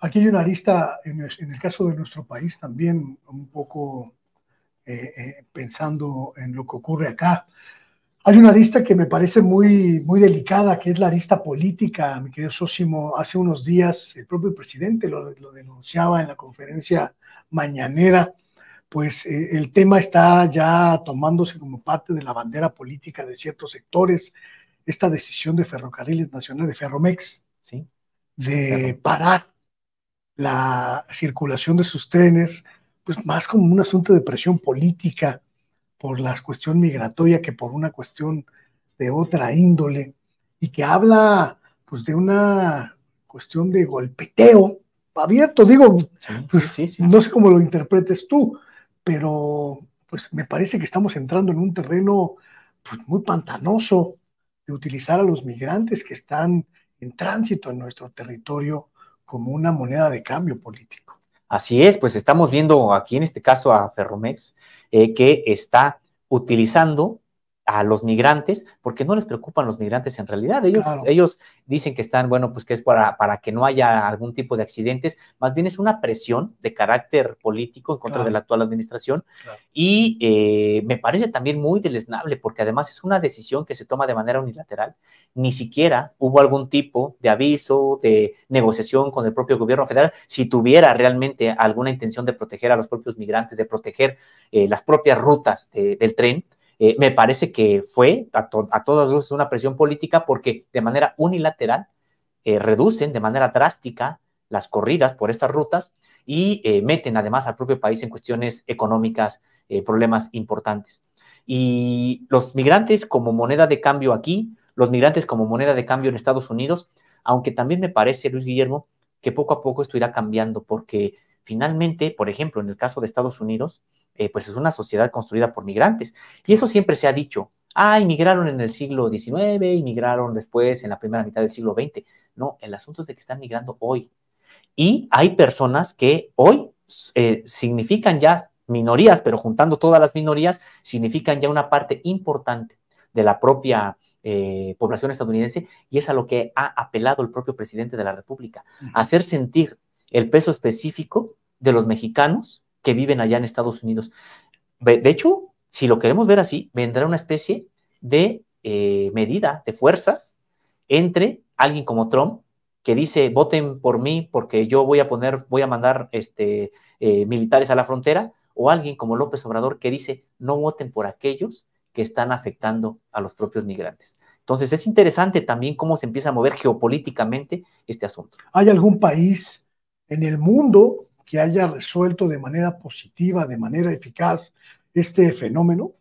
Aquí hay una arista en el caso de nuestro país también, un poco pensando en lo que ocurre acá. Hay una arista que me parece muy delicada, que es la arista política, mi querido Sósimo. Hace unos días el propio presidente lo denunciaba en la conferencia mañanera, pues el tema está ya tomándose como parte de la bandera política de ciertos sectores, esta decisión de Ferrocarriles Nacionales, de Ferromex, Sí, de parar la circulación de sus trenes, pues más como un asunto de presión política por la cuestión migratoria que por una cuestión de otra índole, y que habla pues de una cuestión de golpeteo abierto, digo, pues sí. no sé cómo lo interpretes tú, pero pues me parece que estamos entrando en un terreno pues muy pantanoso de utilizar a los migrantes que están en tránsito en nuestro territorio como una moneda de cambio político. Así es, pues estamos viendo aquí en este caso a Ferromex, que está utilizando a los migrantes, porque no les preocupan los migrantes en realidad. Claro, Ellos dicen que están, bueno, pues que es para que no haya algún tipo de accidentes, más bien es una presión de carácter político en contra de claro, la actual administración. claro. Y me parece también muy deleznable, porque además es una decisión que se toma de manera unilateral. Ni siquiera hubo algún tipo de aviso, de negociación con el propio gobierno federal, si tuviera realmente alguna intención de proteger a los propios migrantes, de proteger las propias rutas del tren. Me parece que fue a todas luces una presión política, porque de manera unilateral reducen de manera drástica las corridas por estas rutas y meten además al propio país en cuestiones económicas, problemas importantes. Y los migrantes como moneda de cambio aquí, los migrantes como moneda de cambio en Estados Unidos, aunque también me parece, Luis Guillermo, que poco a poco esto irá cambiando, porque finalmente, por ejemplo, en el caso de Estados Unidos, pues es una sociedad construida por migrantes, y eso siempre se ha dicho. Ah, inmigraron en el siglo XIX, inmigraron después en la primera mitad del siglo XX. No, el asunto es de que están migrando hoy. Y hay personas que hoy significan ya minorías, pero juntando todas las minorías, significan ya una parte importante de la propia población estadounidense, y es a lo que ha apelado el propio presidente de la República, hacer sentir el peso específico de los mexicanos que viven allá en Estados Unidos. De hecho, si lo queremos ver así, vendrá una especie de medida de fuerzas entre alguien como Trump, que dice voten por mí porque yo voy a mandar militares a la frontera, o alguien como López Obrador, que dice no voten por aquellos que están afectando a los propios migrantes. Entonces es interesante también cómo se empieza a mover geopolíticamente este asunto. ¿Hay algún país en el mundo que haya resuelto de manera positiva, de manera eficaz, este fenómeno?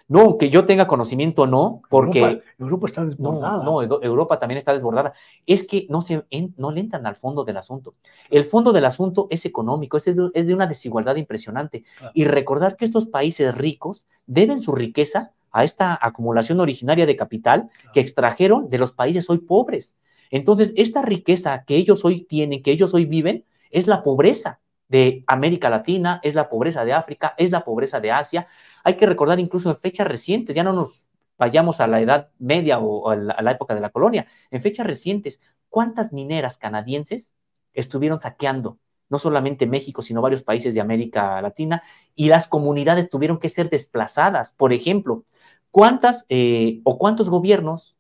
No, que yo tenga conocimiento, no, porque Europa está desbordada. Europa también está desbordada. Es que no le entran al fondo del asunto. El fondo del asunto es económico, es de una desigualdad impresionante. Claro. Y recordar que estos países ricos deben su riqueza a esta acumulación originaria de capital que extrajeron de los países hoy pobres. Entonces, esta riqueza que ellos hoy tienen, que ellos hoy viven, es la pobreza de América Latina, es la pobreza de África, es la pobreza de Asia. Hay que recordar incluso en fechas recientes, ya no nos vayamos a la Edad Media o a la época de la colonia, en fechas recientes, ¿cuántas mineras canadienses estuvieron saqueando no solamente México, sino varios países de América Latina, y las comunidades tuvieron que ser desplazadas? Por ejemplo, ¿cuántos gobiernos,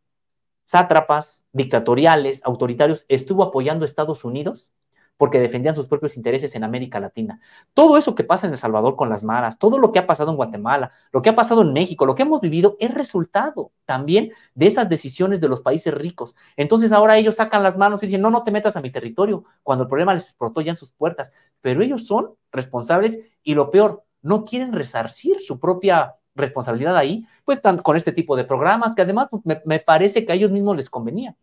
sátrapas, dictatoriales, autoritarios, estuvo apoyando a Estados Unidos porque defendían sus propios intereses en América Latina? Todo eso que pasa en El Salvador con las maras, todo lo que ha pasado en Guatemala, lo que ha pasado en México, lo que hemos vivido, es resultado también de esas decisiones de los países ricos. Entonces ahora ellos sacan las manos y dicen, no, no te metas a mi territorio, cuando el problema les explotó ya en sus puertas. Pero ellos son responsables, y lo peor, no quieren resarcir su propia responsabilidad ahí, pues con este tipo de programas que además pues, me parece que a ellos mismos les convenía.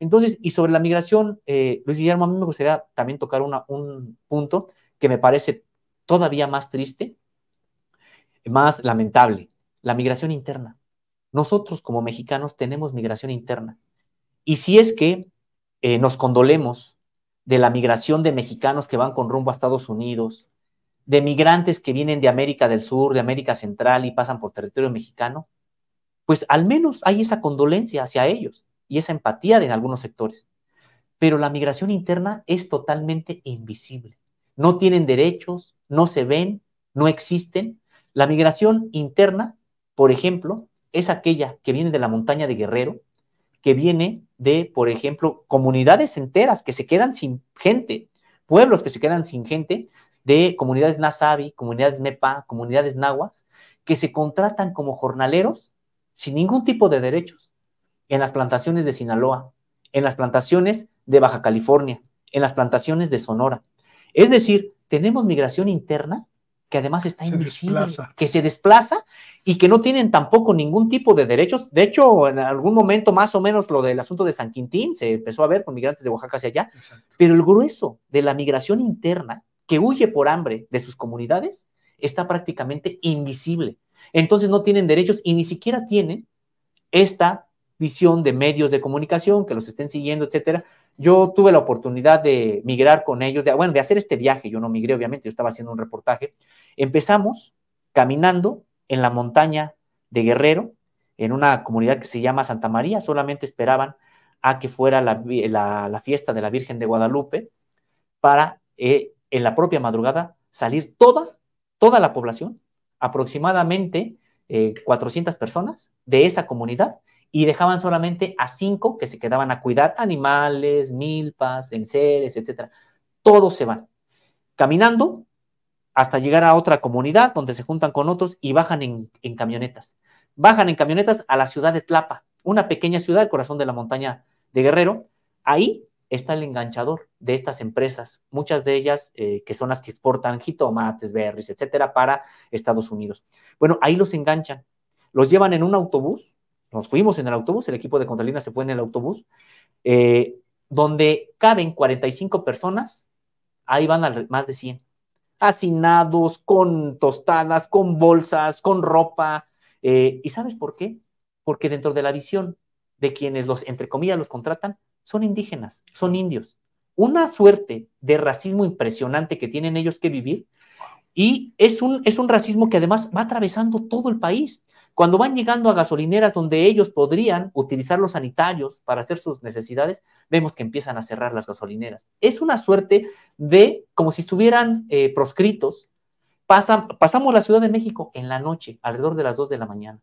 Entonces, y sobre la migración, Luis Guillermo, a mí me gustaría también tocar un punto que me parece todavía más triste, más lamentable: la migración interna. Nosotros como mexicanos tenemos migración interna, y si es que nos condolemos de la migración de mexicanos que van con rumbo a Estados Unidos, de migrantes que vienen de América del Sur, de América Central y pasan por territorio mexicano, pues al menos hay esa condolencia hacia ellos y esa empatía en algunos sectores. pero la migración interna es totalmente invisible. No tienen derechos, no se ven, no existen. La migración interna, por ejemplo, es aquella que viene de la montaña de Guerrero, que viene de, por ejemplo, comunidades enteras que se quedan sin gente, pueblos que se quedan sin gente, de comunidades Nasabi, comunidades Mepa, comunidades Nahuas, que se contratan como jornaleros sin ningún tipo de derechos en las plantaciones de Sinaloa, en las plantaciones de Baja California, en las plantaciones de Sonora. Es decir, tenemos migración interna que además está invisible, que se desplaza y que no tienen tampoco ningún tipo de derechos. De hecho, en algún momento más o menos lo del asunto de San Quintín se empezó a ver con migrantes de Oaxaca hacia allá. Exacto. Pero el grueso de la migración interna que huye por hambre de sus comunidades está prácticamente invisible. Entonces no tienen derechos y ni siquiera tienen esta visión de medios de comunicación que los estén siguiendo, etcétera. Yo tuve la oportunidad de migrar con ellos, de hacer este viaje. Yo no migré, obviamente, yo estaba haciendo un reportaje. Empezamos caminando en la montaña de Guerrero, en una comunidad que se llama Santa María. Solamente esperaban a que fuera la fiesta de la Virgen de Guadalupe para en la propia madrugada salir toda la población, aproximadamente 400 personas de esa comunidad, y dejaban solamente a 5 que se quedaban a cuidar animales, milpas, enseres, etcétera. Todos se van caminando hasta llegar a otra comunidad donde se juntan con otros y bajan en camionetas. Bajan en camionetas a la ciudad de Tlapa, una pequeña ciudad, el corazón de la montaña de Guerrero. Ahí está el enganchador de estas empresas, muchas de ellas que son las que exportan jitomates, berries, etcétera, para Estados Unidos. Bueno, ahí los enganchan, los llevan en un autobús. Nos fuimos en el autobús, el equipo de Contralina se fue en el autobús, donde caben 45 personas, ahí van más de 100, hacinados, con tostadas, con bolsas, con ropa. ¿Y sabes por qué? Porque dentro de la visión de quienes entre comillas, los contratan, son indígenas, son indios. Una suerte de racismo impresionante que tienen ellos que vivir, y es un racismo que además va atravesando todo el país. Cuando van llegando a gasolineras donde ellos podrían utilizar los sanitarios para hacer sus necesidades, vemos que empiezan a cerrar las gasolineras. Es una suerte de, como si estuvieran proscritos. Pasamos la Ciudad de México en la noche, alrededor de las 2 de la mañana.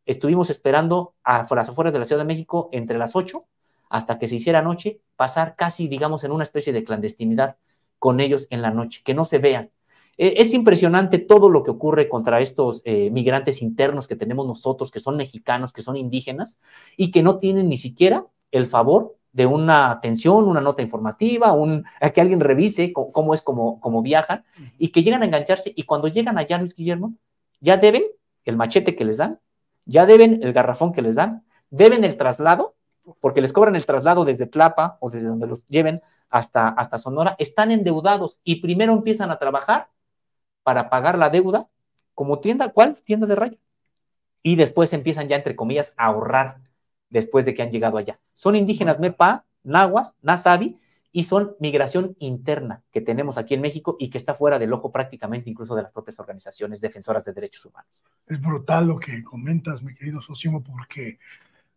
Estuvimos esperando a las afueras de la Ciudad de México entre las 8 hasta que se hiciera noche, pasar casi, digamos, en una especie de clandestinidad con ellos en la noche, que no se vean. Es impresionante todo lo que ocurre contra estos migrantes internos que tenemos nosotros, que son mexicanos, que son indígenas, y que no tienen ni siquiera el favor de una atención, una nota informativa, a que alguien revise cómo es como viajan, y que llegan a engancharse, y cuando llegan allá, Luis Guillermo, ya deben el machete que les dan, ya deben el garrafón que les dan, deben el traslado, porque les cobran el traslado desde Tlapa o desde donde los lleven hasta Sonora, están endeudados y primero empiezan a trabajar para pagar la deuda como tienda, ¿cuál? Tienda de raya. Y después empiezan ya, entre comillas, a ahorrar después de que han llegado allá. Son indígenas Mepa, Nahuas, Nasabi, y son migración interna que tenemos aquí en México y que está fuera del ojo prácticamente incluso de las propias organizaciones defensoras de derechos humanos. Es brutal lo que comentas, mi querido Sosimo, porque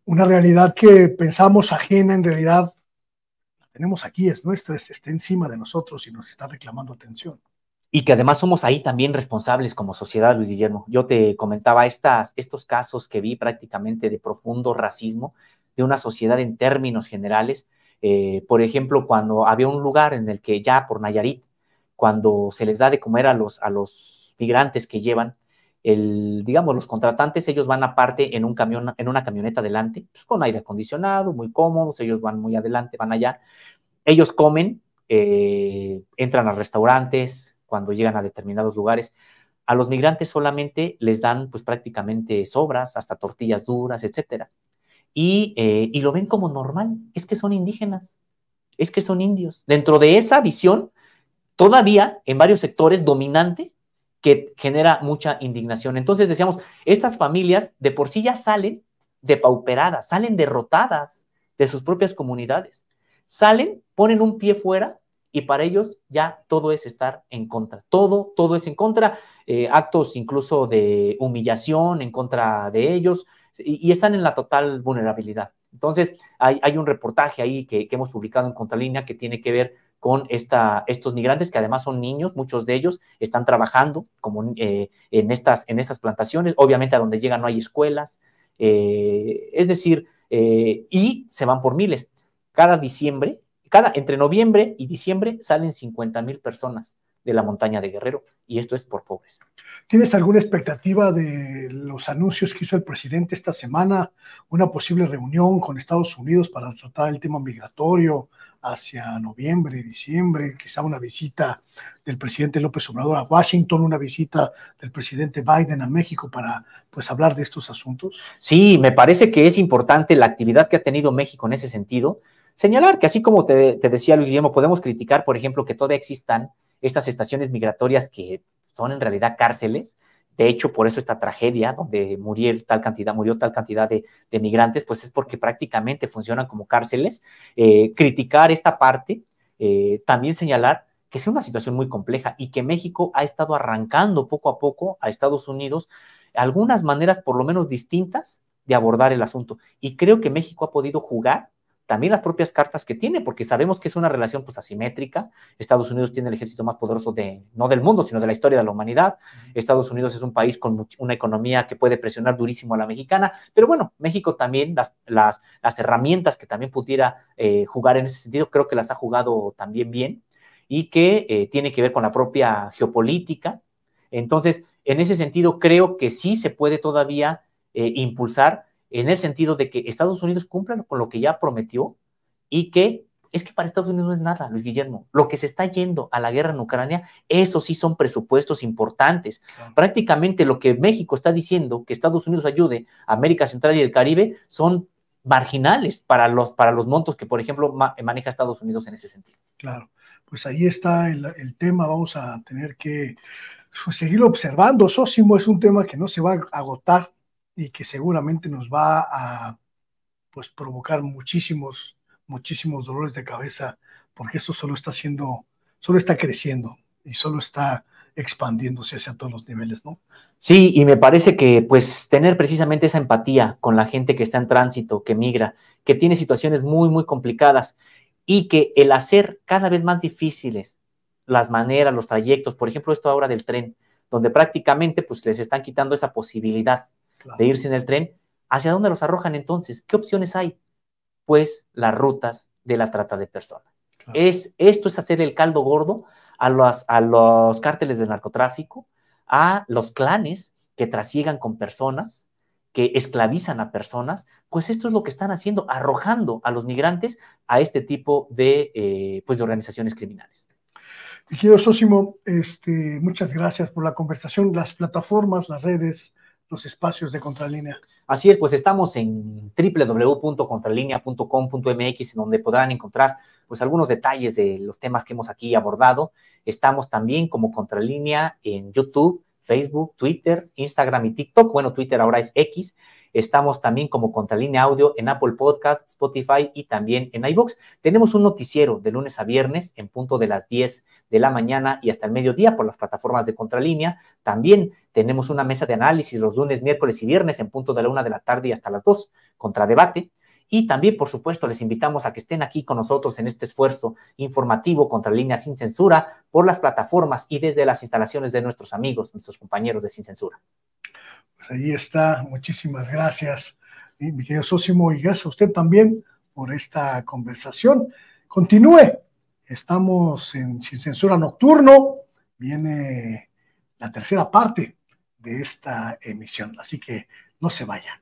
una realidad que pensamos ajena, en realidad la tenemos aquí, es nuestra, está encima de nosotros y nos está reclamando atención. Y que además somos ahí también responsables como sociedad, Luis Guillermo. Yo te comentaba estos casos que vi prácticamente de profundo racismo de una sociedad en términos generales. Por ejemplo, cuando había un lugar en el que ya por Nayarit, cuando se les da de comer a los migrantes que llevan, digamos, los contratantes, ellos van aparte en una camioneta adelante, pues con aire acondicionado, muy cómodos, ellos van muy adelante, van allá, ellos comen, entran a restaurantes, cuando llegan a determinados lugares. A los migrantes solamente les dan pues prácticamente sobras, hasta tortillas duras, etcétera. Y lo ven como normal, es que son indígenas, es que son indios. Dentro de esa visión, todavía en varios sectores dominante, que genera mucha indignación. Entonces decíamos, estas familias de por sí ya salen depauperadas, salen derrotadas de sus propias comunidades. Salen, ponen un pie fuera, y para ellos ya todo es estar en contra, todo es en contra, actos incluso de humillación en contra de ellos, y están en la total vulnerabilidad. Entonces, hay un reportaje ahí que hemos publicado en Contralínea que tiene que ver con estos migrantes que además son niños, muchos de ellos están trabajando como, en estas plantaciones, obviamente a donde llegan no hay escuelas, es decir, y se van por miles. Entre noviembre y diciembre salen 50,000 personas de la montaña de Guerrero, y esto es por pobreza. ¿Tienes alguna expectativa de los anuncios que hizo el presidente esta semana? Una posible reunión con Estados Unidos para tratar el tema migratorio hacia noviembre, diciembre, quizá una visita del presidente López Obrador a Washington, una visita del presidente Biden a México para, pues, hablar de estos asuntos. Sí, me parece que es importante la actividad que ha tenido México en ese sentido. Señalar que así como te decía Luis Guillermo, podemos criticar, por ejemplo, que todavía existan estas estaciones migratorias que son en realidad cárceles. De hecho, por eso esta tragedia donde murió tal cantidad de migrantes, pues es porque prácticamente funcionan como cárceles. Criticar esta parte, también señalar que es una situación muy compleja y que México ha estado arrancando poco a poco a Estados Unidos algunas maneras por lo menos distintas de abordar el asunto. Y creo que México ha podido jugar también las propias cartas que tiene, porque sabemos que es una relación pues asimétrica. Estados Unidos tiene el ejército más poderoso no del mundo, sino de la historia de la humanidad. Estados Unidos es un país con una economía que puede presionar durísimo a la mexicana, pero bueno, México también, las herramientas que también pudiera jugar en ese sentido, creo que las ha jugado también bien, y que tiene que ver con la propia geopolítica. Entonces, en ese sentido, creo que sí se puede todavía impulsar, en el sentido de que Estados Unidos cumpla con lo que ya prometió, y que es que para Estados Unidos no es nada, Luis Guillermo. Lo que se está yendo a la guerra en Ucrania, eso sí son presupuestos importantes. Claro. Prácticamente lo que México está diciendo, que Estados Unidos ayude a América Central y el Caribe, son marginales para los montos que, por ejemplo, maneja Estados Unidos en ese sentido. Claro, pues ahí está el tema. Vamos a tener que, pues, seguirlo observando. Sósimo, es un tema que no se va a agotar y que seguramente nos va a, pues, provocar muchísimos dolores de cabeza, porque esto solo está creciendo y solo está expandiéndose hacia todos los niveles, ¿no? Sí, y me parece que pues tener precisamente esa empatía con la gente que está en tránsito, que migra, que tiene situaciones muy, muy complicadas, y que el hacer cada vez más difíciles las maneras, los trayectos, por ejemplo, esto ahora del tren, donde prácticamente pues les están quitando esa posibilidad de irse en el tren. ¿Hacia dónde los arrojan entonces? ¿Qué opciones hay? Pues las rutas de la trata de personas. Claro. Esto es hacer el caldo gordo a los cárteles del narcotráfico, a los clanes que trasiegan con personas, que esclavizan a personas. Pues esto es lo que están haciendo, arrojando a los migrantes a este tipo de organizaciones criminales. Mi querido Sósimo, muchas gracias por la conversación, las plataformas, las redes, los espacios de Contralínea. Así es, pues estamos en www.contralinea.com.mx, donde podrán encontrar pues algunos detalles de los temas que hemos aquí abordado. Estamos también como Contralínea en YouTube, Facebook, Twitter, Instagram y TikTok. Bueno, Twitter ahora es X. Estamos también como Contralínea Audio en Apple Podcast, Spotify y también en iVoox. Tenemos un noticiero de lunes a viernes en punto de las 10 de la mañana y hasta el mediodía por las plataformas de Contralínea. También tenemos una mesa de análisis los lunes, miércoles y viernes en punto de la 1 de la tarde y hasta las 2, Contradebate. Y también, por supuesto, les invitamos a que estén aquí con nosotros en este esfuerzo informativo Contralínea Sin Censura por las plataformas y desde las instalaciones de nuestros amigos, nuestros compañeros de Sin Censura. Pues ahí está. Muchísimas gracias, mi querido Sósimo, y gracias a usted también por esta conversación. Continúe. Estamos en Sin Censura Nocturno. Viene la tercera parte de esta emisión, así que no se vaya.